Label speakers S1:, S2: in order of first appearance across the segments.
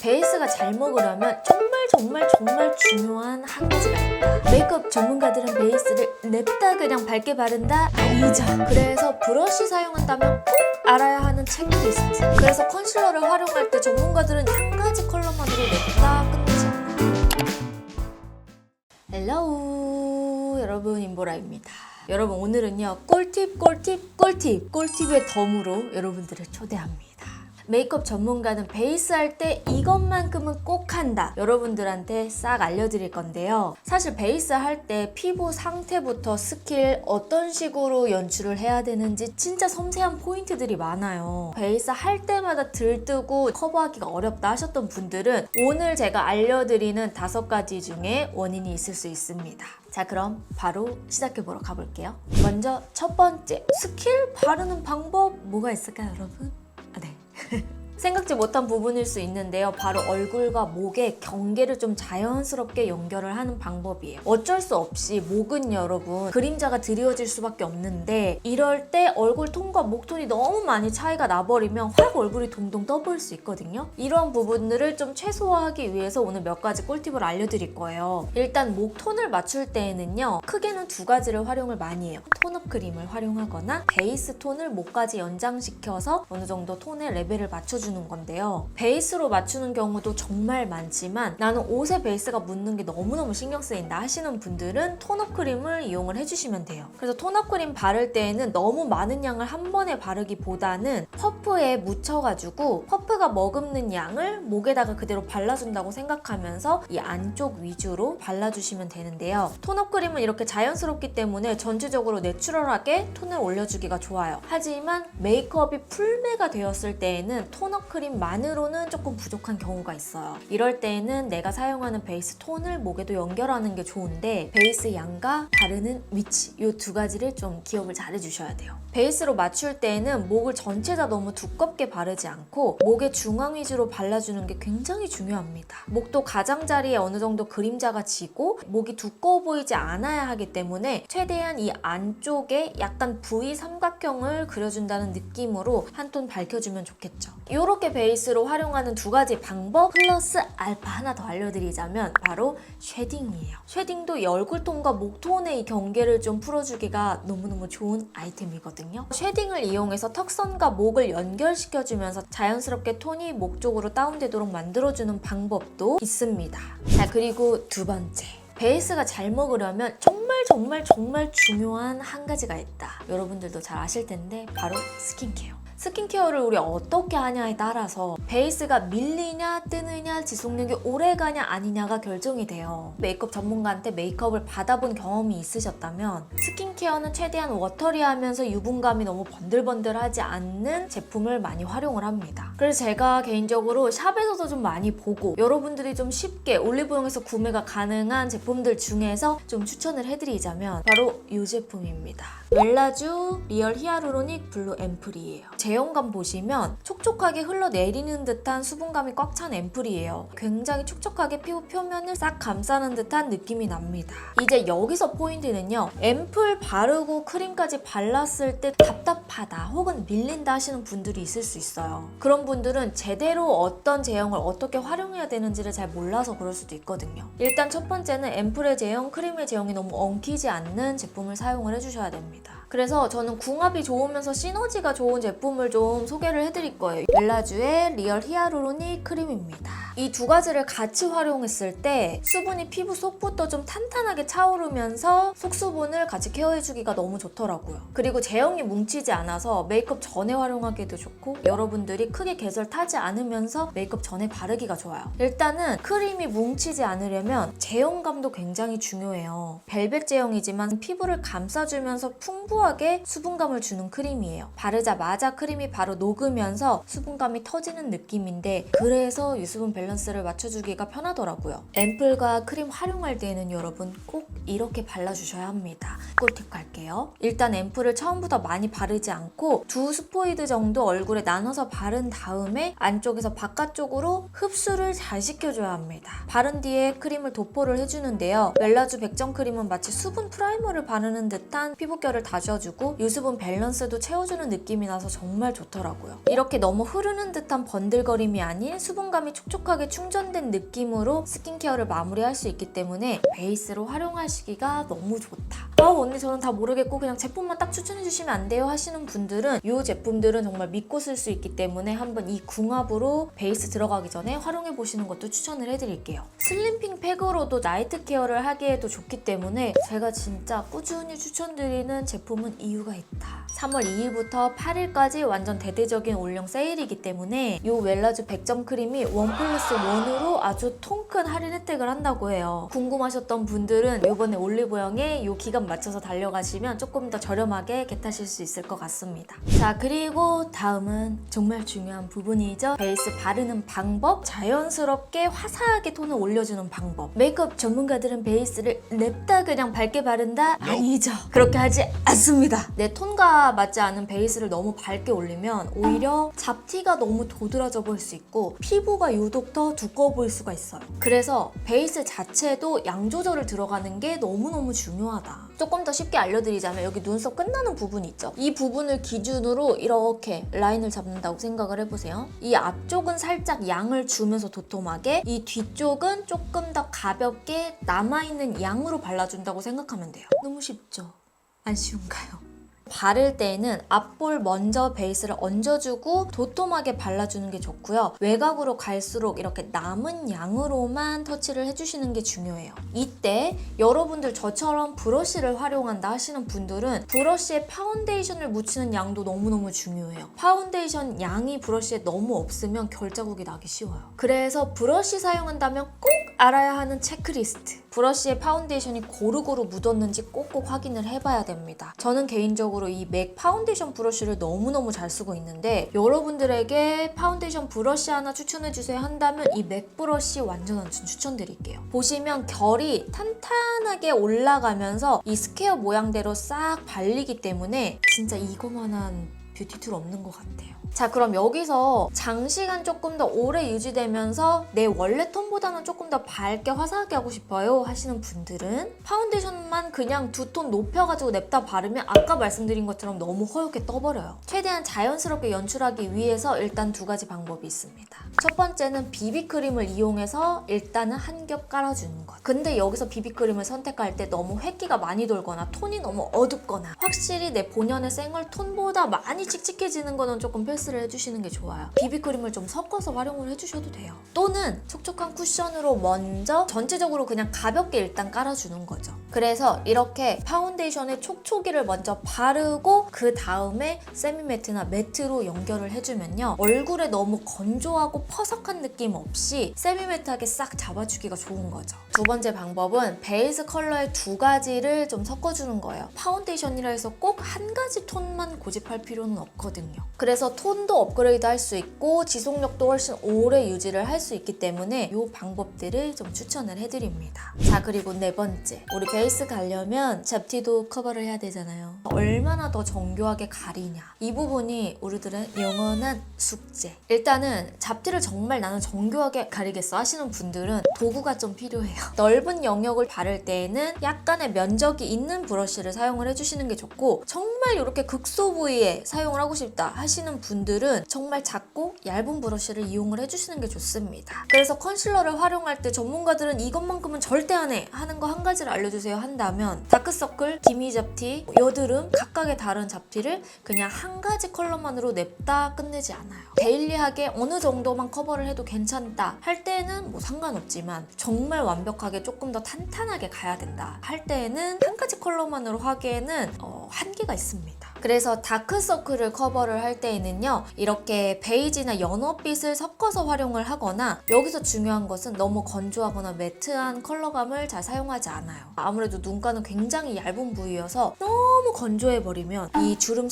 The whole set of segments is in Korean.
S1: 베이스가 잘 먹으려면 정말 중요한 한 가지가 있다. 메이크업 전문가들은 베이스를 냅다 그냥 밝게 바른다? 아니죠. 그래서 브러쉬 사용한다면 꼭 알아야 하는 체크리스트. 그래서 컨실러를 활용할 때 전문가들은 한 가지 컬러만으로 냅다 끝내지 않나. 헬로우 여러분, 임보라입니다. 여러분, 오늘은요 꿀팁의 덤으로 여러분들을 초대합니다. 메이크업 전문가는 베이스 할 때 이것만큼은 꼭 한다, 여러분들한테 싹 알려드릴 건데요. 사실 베이스 할 때 피부 상태부터 스킬, 어떤 식으로 연출을 해야 되는지 진짜 섬세한 포인트들이 많아요. 베이스 할 때마다 들뜨고 커버하기가 어렵다 하셨던 분들은 오늘 제가 알려드리는 5가지 중에 원인이 있을 수 있습니다. 자, 그럼 바로 시작해보러 가볼게요. 먼저 첫 번째, 스킬 바르는 방법 뭐가 있을까요, 여러분? 네. 생각지 못한 부분일 수 있는데요. 바로 얼굴과 목의 경계를 좀 자연스럽게 연결을 하는 방법이에요. 어쩔 수 없이 목은 여러분 그림자가 드리워질 수밖에 없는데, 이럴 때 얼굴 톤과 목 톤이 너무 많이 차이가 나버리면 확 얼굴이 동동 떠보일 수 있거든요. 이런 부분들을 좀 최소화하기 위해서 오늘 몇 가지 꿀팁을 알려드릴 거예요. 일단 목 톤을 맞출 때에는요, 크게는 2가지를 활용을 많이 해요. 톤업 크림을 활용하거나 베이스 톤을 목까지 연장시켜서 어느 정도 톤의 레벨을 맞춰주는 건데요. 베이스로 맞추는 경우도 정말 많지만 나는 옷에 베이스가 묻는 게 너무너무 신경 쓰인다 하시는 분들은 톤업 크림을 이용을 해주시면 돼요. 그래서 톤업 크림 바를 때에는 너무 많은 양을 한 번에 바르기보다는 퍼프에 묻혀가지고 퍼프가 머금는 양을 목에다가 그대로 발라준다고 생각하면서 이 안쪽 위주로 발라주시면 되는데요. 톤업 크림은 이렇게 자연스럽기 때문에 전체적으로 내추럴하게 톤을 올려주기가 좋아요. 하지만 메이크업이 풀매가 되었을 때에는 톤업 크림만으로는 조금 부족한 경우가 있어요. 이럴 때에는 내가 사용하는 베이스 톤을 목에도 연결하는 게 좋은데, 베이스 양과 바르는 위치, 이 2가지를 좀 기억을 잘 해주셔야 돼요. 베이스로 맞출 때에는 목을 전체 다 너무 두껍게 바르지 않고 목의 중앙 위주로 발라주는 게 굉장히 중요합니다. 목도 가장자리에 어느 정도 그림자가 지고 목이 두꺼워 보이지 않아야 하기 때문에 최대한 이 안쪽에 약간 V 삼각형을 그려준다는 느낌으로 한 톤 밝혀주면 좋겠죠. 이렇게 베이스로 활용하는 2가지 방법 플러스 알파 하나 더 알려드리자면 바로 쉐딩이에요. 쉐딩도 이 얼굴톤과 목톤의 이 경계를 좀 풀어주기가 너무너무 좋은 아이템이거든요. 쉐딩을 이용해서 턱선과 목을 연결시켜주면서 자연스럽게 톤이 목 쪽으로 다운되도록 만들어주는 방법도 있습니다. 자, 그리고 2번째, 베이스가 잘 먹으려면 정말 중요한 한 가지가 있다. 여러분들도 잘 아실 텐데 바로 스킨케어. 스킨케어를 우리 어떻게 하냐에 따라서 베이스가 밀리냐 뜨느냐 지속력이 오래가냐 아니냐가 결정이 돼요. 메이크업 전문가한테 메이크업을 받아본 경험이 있으셨다면 스킨케어는 최대한 워터리하면서 유분감이 너무 번들번들하지 않는 제품을 많이 활용을 합니다. 그래서 제가 개인적으로 샵에서도 좀 많이 보고 여러분들이 좀 쉽게 올리브영에서 구매가 가능한 제품들 중에서 좀 추천을 해드리자면 바로 이 제품입니다. 멜라쥬 리얼 히아루로닉 블루 앰플이에요. 제형감 보시면 촉촉하게 흘러내리는 듯한 수분감이 꽉 찬 앰플이에요. 굉장히 촉촉하게 피부 표면을 싹 감싸는 듯한 느낌이 납니다. 이제 여기서 포인트는요, 앰플 바르고 크림까지 발랐을 때 답답하다 혹은 밀린다 하시는 분들이 있을 수 있어요. 그런 분들은 제대로 어떤 제형을 어떻게 활용해야 되는지를 잘 몰라서 그럴 수도 있거든요. 일단 첫 번째는 앰플의 제형, 크림의 제형이 너무 엉키지 않는 제품을 사용을 해주셔야 됩니다. 그래서 저는 궁합이 좋으면서 시너지가 좋은 제품을 좀 소개를 해드릴 거예요. 멜라쥬의 리얼 히아루로닉 크림입니다. 이 2가지를 같이 활용했을 때 수분이 피부 속부터 좀 탄탄하게 차오르면서 속수분을 같이 케어해주기가 너무 좋더라고요. 그리고 제형이 뭉치지 않아서 메이크업 전에 활용하기도 좋고 여러분들이 크게 계절 타지 않으면서 메이크업 전에 바르기가 좋아요. 일단은 크림이 뭉치지 않으려면 제형감도 굉장히 중요해요. 벨벳 제형이지만 피부를 감싸주면서 풍부하게 수분감을 주는 크림이에요. 바르자마자 크림이 바로 녹으면서 수분감이 터지는 느낌인데, 그래서 유수분 밸런스를 맞춰주기가 편하더라고요. 앰플과 크림 활용할 때에는 여러분 꼭 이렇게 발라주셔야 합니다. 꿀팁 갈게요. 일단 앰플을 처음부터 많이 바르지 않고 2스포이드 정도 얼굴에 나눠서 바른 다음에 안쪽에서 바깥쪽으로 흡수를 잘 시켜줘야 합니다. 바른 뒤에 크림을 도포를 해주는데요. 멜라쥬 백정 크림은 마치 수분 프라이머를 바르는 듯한 피부결을 다져 얹어주고 유수분 밸런스도 채워주는 느낌이 나서 정말 좋더라고요. 이렇게 너무 흐르는 듯한 번들거림이 아닌 수분감이 촉촉하게 충전된 느낌으로 스킨케어를 마무리할 수 있기 때문에 베이스로 활용하시기가 너무 좋다. 언니 저는 다 모르겠고 그냥 제품만 딱 추천해주시면 안 돼요 하시는 분들은 이 제품들은 정말 믿고 쓸 수 있기 때문에 한번 이 궁합으로 베이스 들어가기 전에 활용해보시는 것도 추천을 해드릴게요. 슬림핑 팩으로도 나이트 케어를 하기에도 좋기 때문에 제가 진짜 꾸준히 추천드리는 제품은 이유가 있다. 3월 2일부터 8일까지 완전 대대적인 올영 세일이기 때문에 이 웰라쥬 100점 크림이 1+1으로 아주 통큰 할인 혜택을 한다고 해요. 궁금하셨던 분들은 이번에 올리브영에 이 기간 맞춰서 달려가시면 조금 더 저렴하게 겟하실 수 있을 것 같습니다. 자, 그리고 다음은 정말 중요한 부분이죠. 베이스 바르는 방법, 자연스럽게 화사하게 톤을 올려주는 방법. 메이크업 전문가들은 베이스를 냅다 그냥 밝게 바른다? 아니죠. 그렇게 하지 않습니다. 내 톤과 맞지 않은 베이스를 너무 밝게 올리면 오히려 잡티가 너무 도드라져 보일 수 있고 피부가 유독 더 두꺼워 보일 수가 있어요. 그래서 베이스 자체도 양 조절을 들어가는 게 너무너무 중요하다. 조금 더 쉽게 알려드리자면 여기 눈썹 끝나는 부분 있죠? 이 부분을 기준으로 이렇게 라인을 잡는다고 생각을 해보세요. 이 앞쪽은 살짝 양을 주면서 도톰하게, 이 뒤쪽은 조금 더 가볍게 남아있는 양으로 발라준다고 생각하면 돼요. 너무 쉽죠? 안 쉬운가요? 바를 때에는 앞볼 먼저 베이스를 얹어주고 도톰하게 발라주는 게 좋고요. 외곽으로 갈수록 이렇게 남은 양으로만 터치를 해주시는 게 중요해요. 이때 여러분들 저처럼 브러쉬를 활용한다 하시는 분들은 브러쉬에 파운데이션을 묻히는 양도 너무너무 중요해요. 파운데이션 양이 브러쉬에 너무 없으면 결자국이 나기 쉬워요. 그래서 브러쉬 사용한다면 꼭 알아야 하는 체크리스트. 브러쉬에 파운데이션이 고루고루 묻었는지 꼭꼭 확인을 해봐야 됩니다. 저는 개인적으로 이 맥 파운데이션 브러쉬를 너무너무 잘 쓰고 있는데 여러분들에게 파운데이션 브러쉬 하나 추천해주세요 한다면 이 맥 브러쉬 완전 추천드릴게요. 보시면 결이 탄탄하게 올라가면서 이 스퀘어 모양대로 싹 발리기 때문에 진짜 이거만한 뷰티 툴 없는 것 같아요. 자, 그럼 여기서 장시간 조금 더 오래 유지되면서 내 원래 톤보다는 조금 더 밝게 화사하게 하고 싶어요 하시는 분들은 파운데이션만 그냥 두 톤 높여가지고 냅다 바르면 아까 말씀드린 것처럼 너무 허옇게 떠버려요. 최대한 자연스럽게 연출하기 위해서 일단 두 가지 방법이 있습니다. 첫 번째는 비비크림을 이용해서 일단은 한 겹 깔아주는 것. 근데 여기서 비비크림을 선택할 때 너무 획기가 많이 돌거나 톤이 너무 어둡거나 확실히 내 본연의 생얼 톤보다 많이 칙칙해지는 거는 조금 필수를 해주시는 게 좋아요. 비비크림을 좀 섞어서 활용을 해주셔도 돼요. 또는 촉촉한 쿠션으로 먼저 전체적으로 그냥 가볍게 일단 깔아주는 거죠. 그래서 이렇게 파운데이션의 촉촉이를 먼저 바르고 그 다음에 세미매트나 매트로 연결을 해주면요. 얼굴에 너무 건조하고 퍼석한 느낌 없이 세미매트하게 싹 잡아주기가 좋은 거죠. 두 번째 방법은 베이스 컬러의 두 가지를 좀 섞어주는 거예요. 파운데이션이라 해서 꼭 한 가지 톤만 고집할 필요는 없거든요. 그래서 톤도 업그레이드 할 수 있고 지속력도 훨씬 오래 유지를 할 수 있기 때문에 이 방법들을 좀 추천을 해드립니다. 자, 그리고 네 번째. 우리 베이스 가려면 잡티도 커버를 해야 되잖아요. 얼마나 더 정교하게 가리냐. 이 부분이 우리들의 영원한 숙제. 일단은 잡티를 정말 나는 정교하게 가리겠어 하시는 분들은 도구가 좀 필요해요. 넓은 영역을 바를 때에는 약간의 면적이 있는 브러쉬를 사용을 해주시는 게 좋고 정말 이렇게 극소 부위에 사용을 하고 싶다 하시는 분들은 정말 작고 얇은 브러쉬를 이용을 해주시는 게 좋습니다. 그래서 컨실러를 활용할 때 전문가들은 이것만큼은 절대 안 해 하는 거 한 가지를 알려주세요 한다면 다크서클, 기미 잡티, 여드름 각각의 다른 잡티를 그냥 한 가지 컬러만으로 냅다 끝내지 않아요. 데일리하게 어느 정도만 커버를 해도 괜찮다 할 때는 뭐 상관없지만 정말 완벽하게 조금 더 탄탄하게 가야 된다 할 때에는 한 가지 컬러만으로 하기에는 한계가 있습니다. 그래서 다크서클을 커버를 할 때에는요. 이렇게 베이지나 연어빛을 섞어서 활용을 하거나 여기서 중요한 것은 너무 건조하거나 매트한 컬러감을 잘 사용하지 않아요. 아무래도 눈가는 굉장히 얇은 부위여서 너무 건조해버리면 이 주름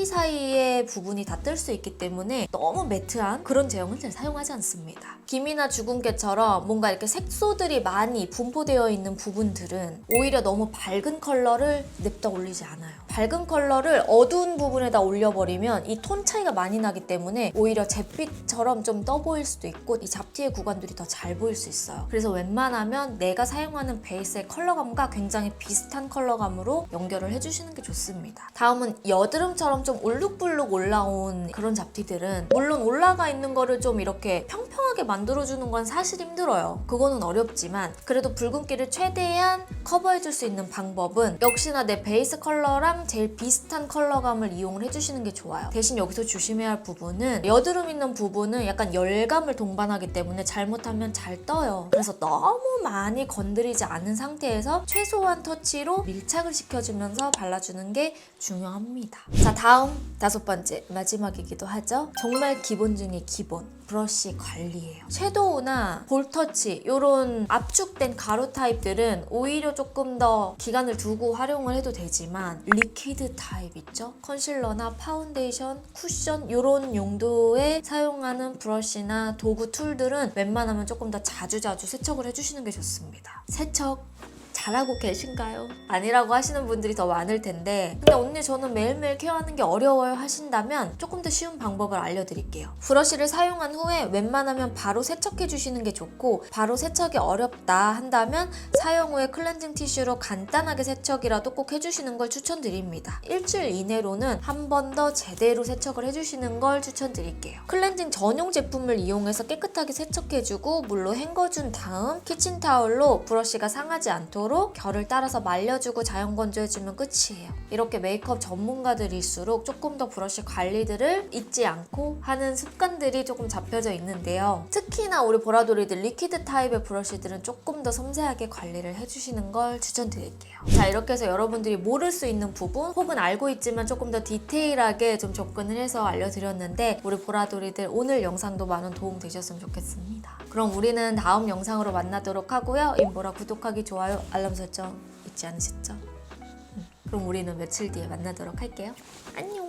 S1: 사이사이의 부분이 다 뜰 수 있기 때문에 너무 매트한 그런 제형은 잘 사용하지 않습니다. 김이나 주근깨처럼 뭔가 이렇게 색소들이 많이 분포되어 있는 부분들은 오히려 너무 밝은 컬러를 냅다 올리지 않아요. 밝은 컬러를 어두운 부분에다 올려버리면 이 톤 차이가 많이 나기 때문에 오히려 잿빛처럼 좀 떠 보일 수도 있고 이 잡티의 구간들이 더 잘 보일 수 있어요. 그래서 웬만하면 내가 사용하는 베이스의 컬러감과 굉장히 비슷한 컬러감으로 연결을 해주시는 게 좋습니다. 다음은 여드름처럼 좀 울룩불룩 올라온 그런 잡티들은 물론 올라가 있는 거를 좀 이렇게 평평하게 만들어주는 건 사실 힘들어요. 그거는 어렵지만 그래도 붉은기를 최대한 커버해줄 수 있는 방법은 역시나 내 베이스 컬러랑 제일 비슷한 컬러감을 이용을 해주시는 게 좋아요. 대신 여기서 조심해야 할 부분은 여드름 있는 부분은 약간 열감을 동반하기 때문에 잘못하면 잘 떠요. 그래서 너무 많이 건드리지 않은 상태에서 최소한 터치로 밀착을 시켜주면서 발라주는 게 중요합니다. 자, 다음 5번째 마지막이기도 하죠. 정말 기본 중에 기본. 브러쉬 관리예요. 섀도우나 볼터치 이런 압축된 가루 타입들은 오히려 조금 더 기간을 두고 활용을 해도 되지만 리퀴드 타입 있죠? 컨실러나 파운데이션, 쿠션 이런 용도에 사용하는 브러쉬나 도구 툴들은 웬만하면 조금 더 자주자주 세척을 해주시는 게 좋습니다. 세척 잘하고 계신가요? 아니라고 하시는 분들이 더 많을 텐데 근데 언니 저는 매일매일 케어하는 게 어려워요 하신다면 조금 더 쉬운 방법을 알려드릴게요. 브러쉬를 사용한 후에 웬만하면 바로 세척해 주시는 게 좋고 바로 세척이 어렵다 한다면 사용 후에 클렌징 티슈로 간단하게 세척이라도 꼭 해주시는 걸 추천드립니다. 일주일 이내로는 한 번 더 제대로 세척을 해주시는 걸 추천드릴게요. 클렌징 전용 제품을 이용해서 깨끗하게 세척해주고 물로 헹궈준 다음 키친타올로 브러쉬가 상하지 않도록 결을 따라서 말려주고 자연 건조해주면 끝이에요. 이렇게 메이크업 전문가들일수록 조금 더 브러쉬 관리들을 잊지 않고 하는 습관들이 조금 잡혀져 있는데요. 특히나 우리 보라돌이들 리퀴드 타입의 브러쉬들은 조금 더 섬세하게 관리를 해주시는 걸 추천드릴게요. 자, 이렇게 해서 여러분들이 모를 수 있는 부분 혹은 알고 있지만 조금 더 디테일하게 좀 접근을 해서 알려드렸는데 우리 보라돌이들 오늘 영상도 많은 도움 되셨으면 좋겠습니다. 그럼 우리는 다음 영상으로 만나도록 하고요. 임보라 구독하기, 좋아요, 알람 설정 잊지 않으셨죠? 그럼 우리는 며칠 뒤에 만나도록 할게요. 안녕!